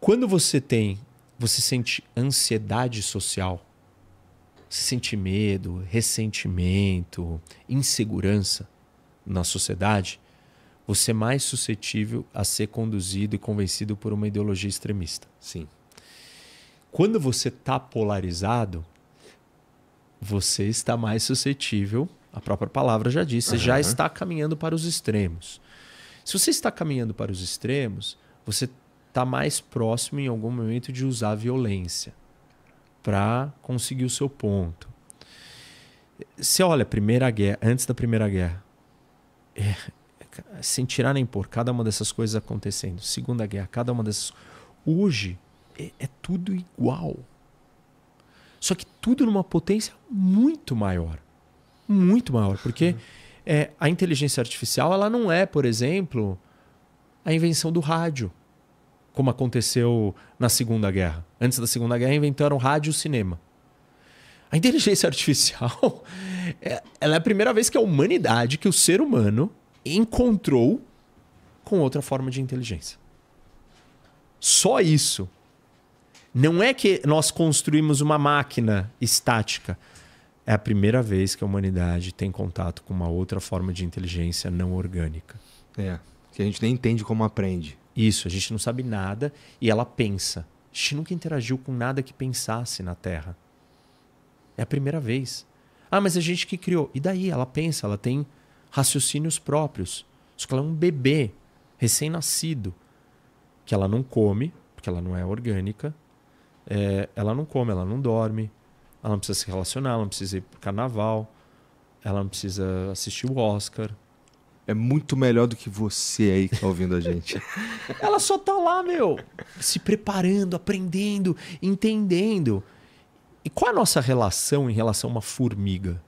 Quando você sente ansiedade social, você sente medo, ressentimento, insegurança na sociedade, você é mais suscetível a ser conduzido e convencido por uma ideologia extremista. Sim. Quando você está polarizado, você está mais suscetível, a própria palavra já disse, você já está caminhando para os extremos. Se você está caminhando para os extremos, você está mais próximo em algum momento de usar a violência para conseguir o seu ponto. Você olha, Primeira Guerra, antes da Primeira Guerra, sem tirar nem pôr, cada uma dessas coisas acontecendo. Segunda Guerra, cada uma dessas. Hoje é tudo igual. Só que tudo numa potência muito maior. Muito maior. Porque a inteligência artificial ela não é, por exemplo, a invenção do rádio, como aconteceu na Segunda Guerra. Antes da Segunda Guerra inventaram rádio e cinema. A inteligência artificial ela é a primeira vez que a humanidade, que o ser humano encontrou com outra forma de inteligência. Só isso. Não é que nós construímos uma máquina estática. É a primeira vez que a humanidade tem contato com uma outra forma de inteligência não orgânica. Que a gente nem entende como aprende. Isso, a gente não sabe nada e ela pensa. A gente nunca interagiu com nada que pensasse na Terra. É a primeira vez. Ah, mas a gente que criou. E daí? Ela pensa, ela tem raciocínios próprios. Só que ela é um bebê recém-nascido. Que ela não come, porque ela não é orgânica. Ela não come, ela não dorme. Ela não precisa se relacionar, ela não precisa ir pro carnaval. Ela não precisa assistir o Oscar. É muito melhor do que você aí que tá ouvindo a gente. Ela só tá lá, se preparando, aprendendo, entendendo. E qual a nossa relação em relação a uma formiga?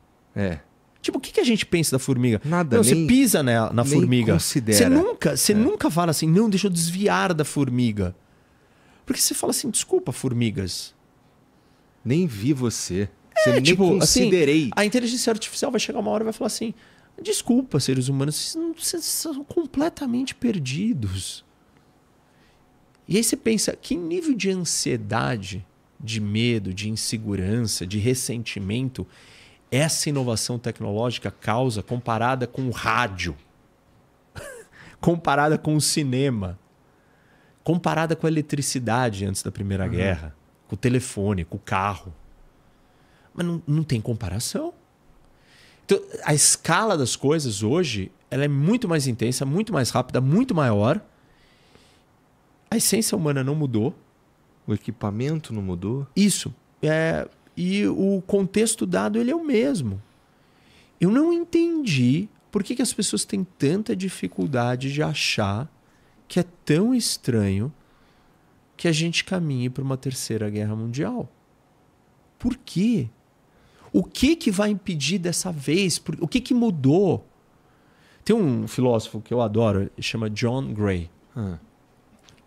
Tipo, o que a gente pensa da formiga? Nada, não, você pisa na formiga. Considera. Você nunca fala assim, não, deixa eu desviar da formiga. Porque você fala assim, desculpa, formigas. Nem vi você. Você nem considerei. Assim, a inteligência artificial vai chegar uma hora e vai falar assim, desculpa, seres humanos, vocês são completamente perdidos. E aí você pensa, que nível de ansiedade, de medo, de insegurança, de ressentimento essa inovação tecnológica causa comparada com o rádio, comparada com o cinema, comparada com a eletricidade antes da Primeira Guerra, com o telefone, com o carro. Mas não tem comparação. Então, a escala das coisas hoje ela é muito mais intensa, muito mais rápida, muito maior. A essência humana não mudou. O equipamento não mudou? Isso. E o contexto dado ele é o mesmo. Eu não entendi por que as pessoas têm tanta dificuldade de achar que é tão estranho que a gente caminhe para uma terceira guerra mundial. Por quê? O que vai impedir dessa vez? O que mudou? Tem um filósofo que eu adoro, ele chama John Gray.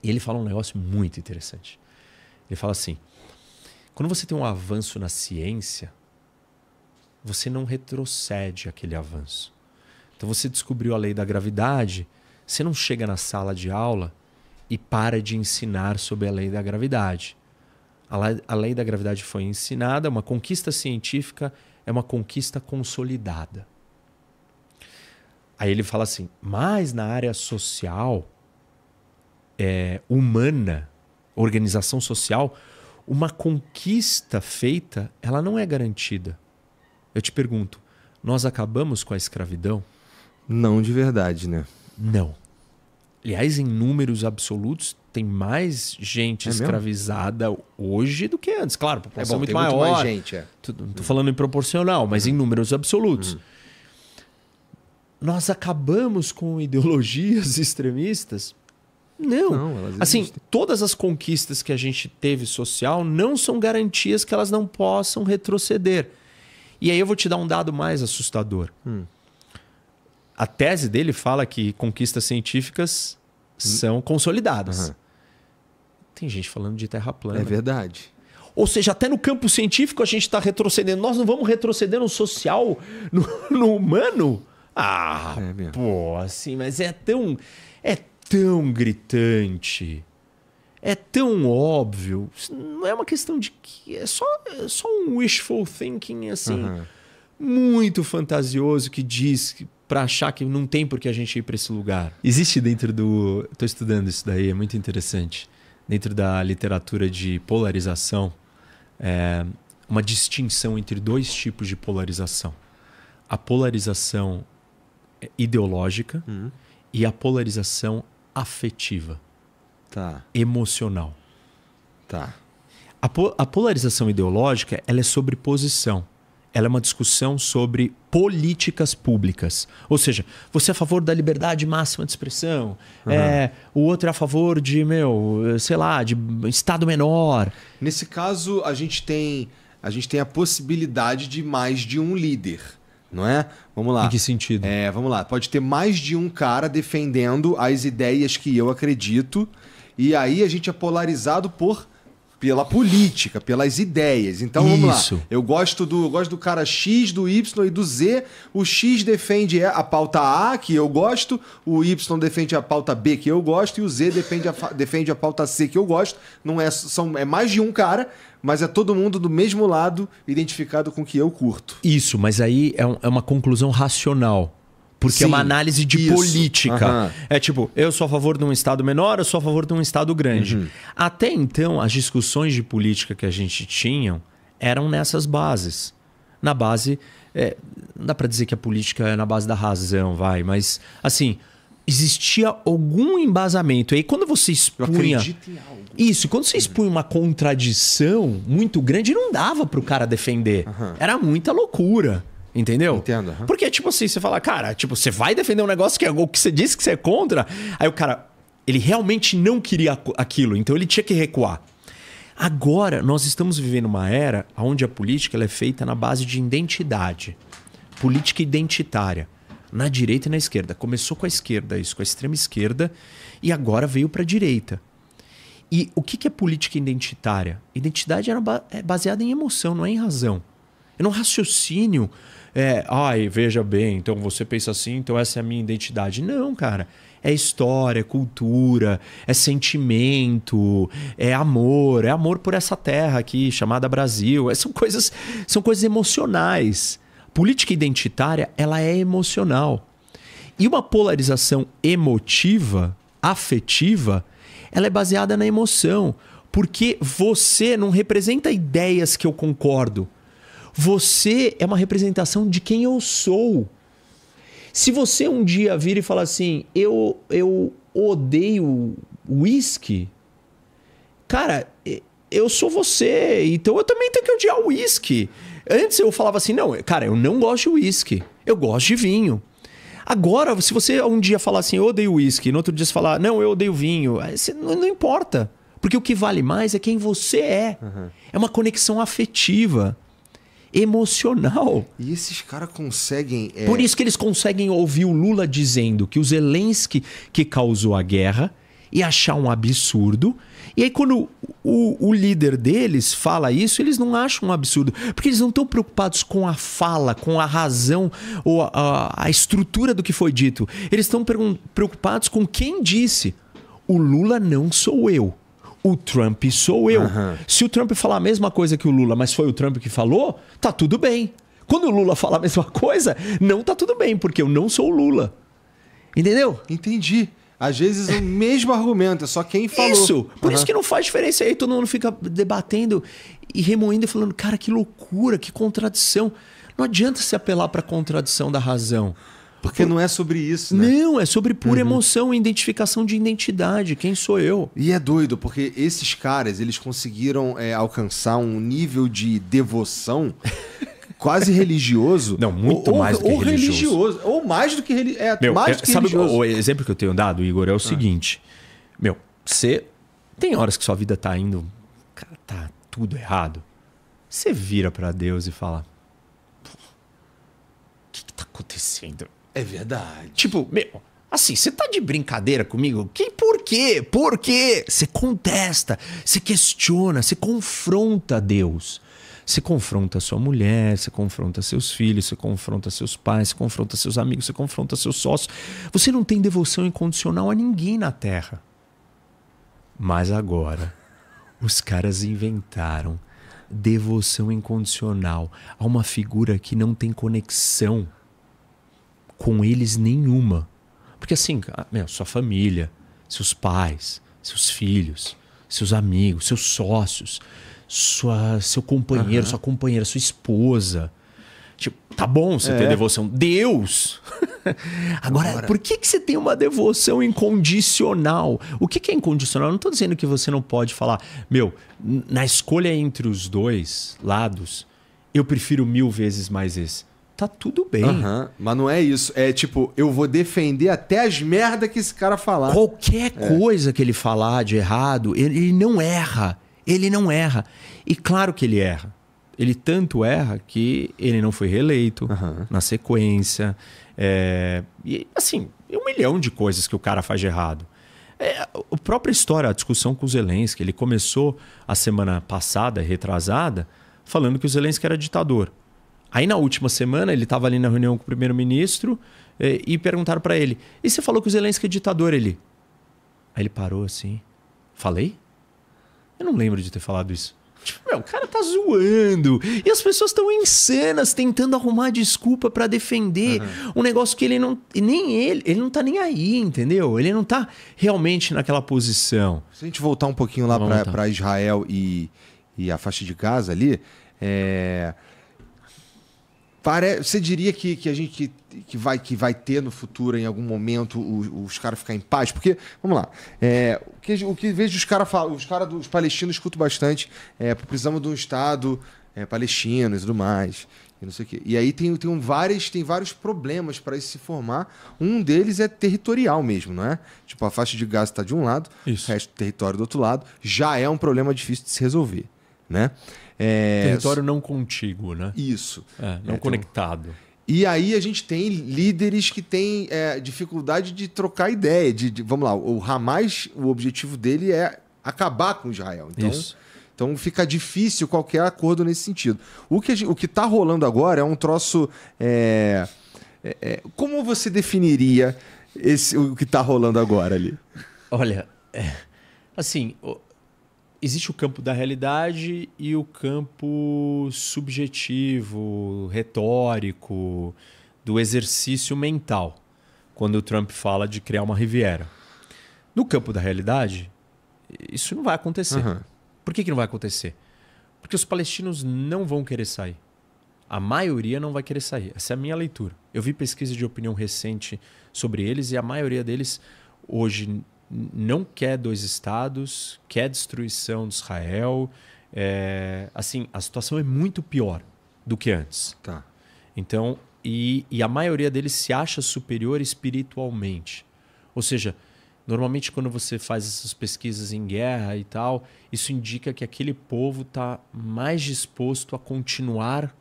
E ele fala um negócio muito interessante. Ele fala assim, quando você tem um avanço na ciência, você não retrocede aquele avanço. Então você descobriu a lei da gravidade, você não chega na sala de aula e para de ensinar sobre a lei da gravidade. A lei da gravidade foi ensinada, uma conquista científica é uma conquista consolidada. Aí ele fala assim, mas na área social, humana, organização social, uma conquista feita, ela não é garantida. Eu te pergunto, nós acabamos com a escravidão? Não de verdade, né? Não. Aliás, em números absolutos, tem mais gente escravizada hoje do que antes. Claro, a população é muito maior. Muito mais gente, Não estou falando em proporcional, mas em números absolutos. Nós acabamos com ideologias extremistas? Não. Assim, todas as conquistas que a gente teve social não são garantias que elas não possam retroceder. E aí eu vou te dar um dado mais assustador. A tese dele fala que conquistas científicas são consolidadas. Tem gente falando de terra plana. É verdade. Ou seja, até no campo científico a gente está retrocedendo. Nós não vamos retroceder no social, no humano? Pô, assim, mas é tão gritante. é tão óbvio. Não é uma questão de que é só um wishful thinking assim, muito fantasioso que diz que para achar que não tem por que a gente ir para esse lugar. Existe dentro do... Estou estudando isso daí, é muito interessante. Dentro da literatura de polarização, uma distinção entre dois tipos de polarização. A polarização ideológica e a polarização afetiva, emocional. A polarização ideológica, ela é sobre posição. Ela é uma discussão sobre políticas públicas. Ou seja, você é a favor da liberdade máxima de expressão, o outro é a favor de, sei lá, de Estado menor. Nesse caso, a gente tem a possibilidade de mais de um líder, não é? Vamos lá. Em que sentido? Vamos lá. Pode ter mais de um cara defendendo as ideias que eu acredito, e aí a gente é polarizado pela política, pelas ideias. Então vamos lá. Eu gosto do cara X, do Y e do Z. O X defende a pauta A, que eu gosto. O Y defende a pauta B, que eu gosto. E o Z defende a pauta C, que eu gosto. Não é mais de um cara, mas é todo mundo do mesmo lado, identificado com o que eu curto. Isso, mas aí é uma conclusão racional. Porque é uma análise de política. É tipo, eu sou a favor de um Estado menor, eu sou a favor de um Estado grande. Até então, as discussões de política que a gente tinha eram nessas bases. Na base... não dá para dizer que a política é na base da razão, mas assim, existia algum embasamento. E aí quando você expunha... Eu acredito em algo. Isso, quando você expunha uma contradição muito grande, não dava para o cara defender. Era muita loucura. Entendeu? Entendo. Porque, tipo assim, você fala, cara, você vai defender um negócio que é o que você disse que você é contra. Aí o cara, ele realmente não queria aquilo, então ele tinha que recuar. Agora, nós estamos vivendo uma era onde a política ela é feita na base de identidade. Política identitária. Na direita e na esquerda. Começou com a esquerda, isso, com a extrema esquerda, e agora veio para a direita. E o que é política identitária? Identidade é baseada em emoção, não é em razão. É no raciocínio. Veja bem, então você pensa assim, então essa é a minha identidade. Não, cara. É história, é cultura, é sentimento, é amor por essa terra aqui, chamada Brasil. São coisas emocionais. Política identitária, ela é emocional. E uma polarização emotiva, afetiva, ela é baseada na emoção. Porque você não representa ideias que eu concordo. Você é uma representação de quem eu sou. Se você um dia vir e falar assim, eu odeio uísque, cara, eu sou você, então eu também tenho que odiar o uísque. Antes eu falava assim, não, cara, eu não gosto de uísque, eu gosto de vinho. Agora, se você um dia falar assim, eu odeio uísque, no outro dia você falar, não, eu odeio vinho, não importa. Porque o que vale mais é quem você é. É uma conexão afetiva. Emocional. E esses caras conseguem... Por isso que eles conseguem ouvir o Lula dizendo que o Zelensky que causou a guerra e achar um absurdo. E aí quando o líder deles fala isso, eles não acham um absurdo. Porque eles não estão preocupados com a fala, com a razão ou a estrutura do que foi dito. Eles estão preocupados com quem disse. O Lula não sou eu. O Trump sou eu. Se o Trump falar a mesma coisa que o Lula, mas foi o Trump que falou, tá tudo bem. Quando o Lula falar a mesma coisa, não tá tudo bem, porque eu não sou o Lula. Entendeu? Entendi. Às vezes o mesmo argumento, é só quem falou. Isso. Por isso que não faz diferença. Aí todo mundo fica debatendo e remoendo e falando, cara, que loucura, que contradição. Não adianta se apelar para a contradição da razão. Porque não é sobre isso, né? Não, é sobre pura emoção e identificação de identidade. Quem sou eu? E é doido, porque esses caras, eles conseguiram alcançar um nível de devoção quase religioso. Não, muito mais do que religioso. Ou mais do que religioso. Sabe o exemplo que eu tenho dado, Igor, é o seguinte. Você tem horas que sua vida tá indo... Cara, tá tudo errado. Você vira pra Deus e fala... O que tá acontecendo? É verdade. Tipo, assim, você tá de brincadeira comigo? Por quê? Por quê? Você contesta, você questiona, você confronta Deus. Você confronta sua mulher, você confronta seus filhos, você confronta seus pais, você confronta seus amigos, você confronta seus sócios. Você não tem devoção incondicional a ninguém na Terra. Mas agora, os caras inventaram devoção incondicional a uma figura que não tem conexão com eles nenhuma. Porque assim, sua família, seus pais, seus filhos, seus amigos, seus sócios, seu companheiro, sua companheira, sua esposa. Tipo, tá bom você ter devoção. Deus! Agora, por que você tem uma devoção incondicional? O que é incondicional? Eu não estou dizendo que você não pode falar, na escolha entre os dois lados, eu prefiro 1000 vezes mais esse. Tá tudo bem. Mas não é isso. É tipo, eu vou defender até as merdas que esse cara falar. Qualquer coisa que ele falar de errado, ele não erra. Ele não erra. E claro que ele erra. Ele tanto erra que ele não foi reeleito na sequência. E assim, 1 milhão de coisas que o cara faz de errado. A própria história, a discussão com o Zelensky, ele começou a semana passada, retrasada, falando que o Zelensky era ditador. Aí na última semana ele estava ali na reunião com o primeiro-ministro e perguntaram para ele, e você falou que o Zelensky é ditador? Aí ele parou assim, falei? Eu não lembro de ter falado isso. Tipo, o cara tá zoando. E as pessoas estão insanas tentando arrumar desculpa pra defender um negócio que ele não... Nem ele não tá nem aí, entendeu? Ele não tá realmente naquela posição. Se a gente voltar um pouquinho lá pra Israel e a faixa de Gaza ali, você diria que a gente que vai ter no futuro, em algum momento, os caras ficar em paz? Porque, vamos lá, o que vejo os caras falam, os palestinos escutam bastante, precisamos de um Estado palestino e tudo mais, e não sei o quê. E aí tem vários problemas para isso se formar. Um deles é territorial mesmo, não é? Tipo, a faixa de Gaza está de um lado, o resto do território do outro lado. Já é um problema difícil de se resolver, né? Território não contíguo, né? Isso. Não conectado. E aí a gente tem líderes que têm dificuldade de trocar ideia. Vamos lá, o Hamas, o objetivo dele é acabar com Israel. Então fica difícil qualquer acordo nesse sentido. O que está rolando agora é um troço... como você definiria o que está rolando agora ali? Olha, assim... Existe o campo da realidade e o campo subjetivo, retórico, do exercício mental, quando o Trump fala de criar uma Riviera. No campo da realidade, isso não vai acontecer. Por que não vai acontecer? Porque os palestinos não vão querer sair. A maioria não vai querer sair. Essa é a minha leitura. Eu vi pesquisa de opinião recente sobre eles e a maioria deles hoje não quer 2 estados, quer destruição de Israel. Assim, a situação é muito pior do que antes. Tá. Então, e a maioria deles se acha superior espiritualmente. Ou seja, normalmente quando você faz essas pesquisas em guerra e tal, isso indica que aquele povo está mais disposto a continuar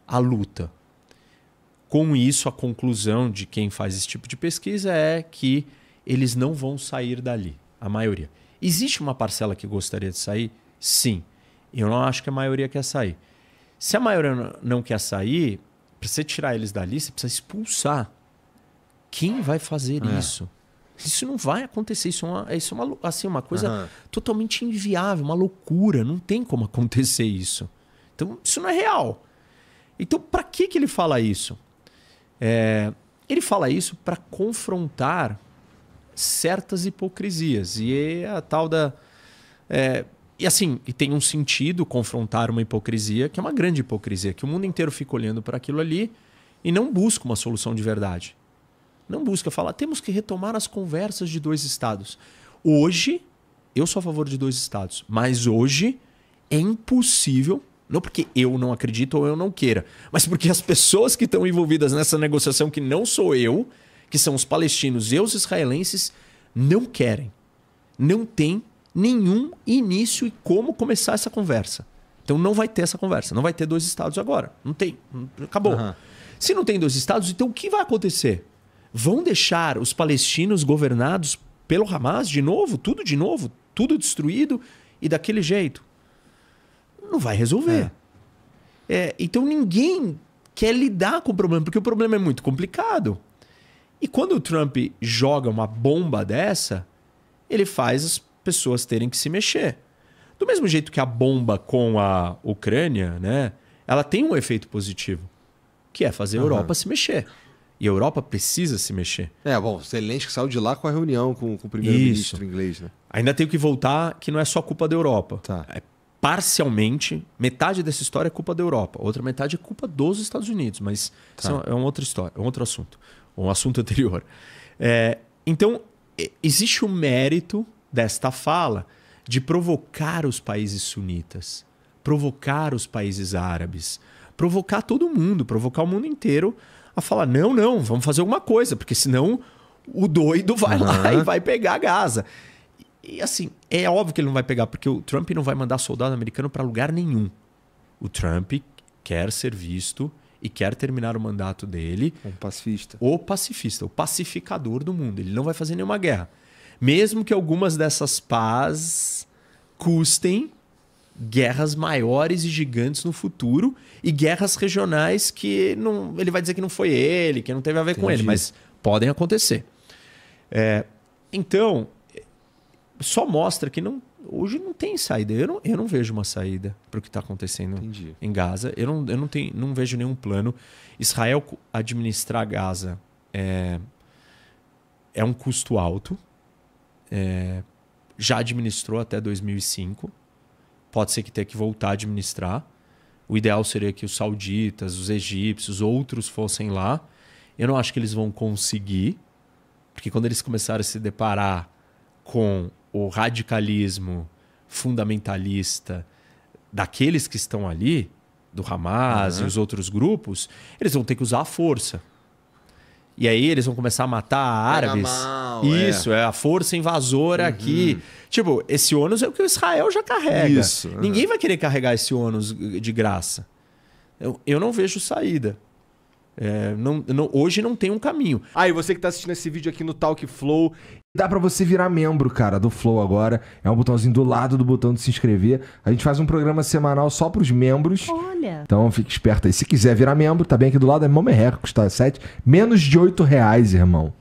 a luta. Com isso, a conclusão de quem faz esse tipo de pesquisa é que eles não vão sair dali, a maioria. Existe uma parcela que gostaria de sair? Sim. Eu não acho que a maioria quer sair. Se a maioria não quer sair, para você tirar eles dali, você precisa expulsar. Quem vai fazer isso? Isso não vai acontecer. Isso é uma coisa totalmente inviável, uma loucura. Não tem como acontecer isso. Então, isso não é real. Então, para que ele fala isso? Ele fala isso para confrontar certas hipocrisias. E é a tal da... E tem um sentido confrontar uma hipocrisia, que é uma grande hipocrisia, que o mundo inteiro fica olhando para aquilo ali e não busca uma solução de verdade. Não busca falar, temos que retomar as conversas de 2 estados. Hoje, eu sou a favor de 2 estados, mas hoje é impossível, não porque eu não acredito ou eu não queira, mas porque as pessoas que estão envolvidas nessa negociação, que não sou eu, que são os palestinos e os israelenses, não querem. Não tem nenhum início e como começar essa conversa. Então não vai ter essa conversa. Não vai ter 2 estados agora. Não tem. Acabou. Se não tem 2 estados, então o que vai acontecer? Vão deixar os palestinos governados pelo Hamas de novo? Tudo destruído e daquele jeito? Não vai resolver. Então ninguém quer lidar com o problema, porque o problema é muito complicado. E quando o Trump joga uma bomba dessa, ele faz pessoas terem que se mexer. Do mesmo jeito que a bomba com a Ucrânia, né, ela tem um efeito positivo, que é fazer a Europa se mexer. E a Europa precisa se mexer. Bom, Zelensky saiu de lá com a reunião com o primeiro-ministro inglês, né? Ainda tenho que voltar que não é só culpa da Europa. Tá. Parcialmente, metade dessa história é culpa da Europa. Outra metade é culpa dos Estados Unidos. Mas isso é uma outra história, é um outro assunto. Um assunto anterior. Então, existe o mérito desta fala de provocar os países sunitas, provocar os países árabes, provocar todo mundo, provocar o mundo inteiro a falar, não, vamos fazer alguma coisa, porque senão o doido vai lá e vai pegar Gaza. E assim, é óbvio que ele não vai pegar, porque o Trump não vai mandar soldado americano para lugar nenhum. O Trump quer ser visto e quer terminar o mandato dele. Um pacifista. O pacifista, o pacificador do mundo. Ele não vai fazer nenhuma guerra. Mesmo que algumas dessas paz custem guerras maiores e gigantes no futuro e guerras regionais que não, ele vai dizer que não foi ele, que não teve a ver com ele, mas podem acontecer. Então, só mostra que hoje não tem saída. Eu não vejo uma saída para o que está acontecendo em Gaza. Eu não vejo nenhum plano. Israel administrar Gaza é um custo alto. Já administrou até 2005. Pode ser que tenha que voltar a administrar. O ideal seria que os sauditas, os egípcios, outros fossem lá. Eu não acho que eles vão conseguir, porque quando eles começarem a se deparar com o radicalismo fundamentalista daqueles que estão ali, do Hamas e os outros grupos, eles vão ter que usar a força. E aí eles vão começar a matar árabes. Isso, é a força invasora aqui. Tipo, esse ônus é o que o Israel já carrega. Ninguém vai querer carregar esse ônus de graça. Eu não vejo saída. Hoje não tem um caminho. E você que tá assistindo esse vídeo aqui no Talk Flow, dá pra você virar membro, cara, do Flow agora. É um botãozinho do lado do botão de se inscrever. A gente faz um programa semanal só pros membros. Olha. Então fique esperto aí. Se quiser virar membro, tá bem aqui do lado, é mó merreca, custa menos de R$8, irmão.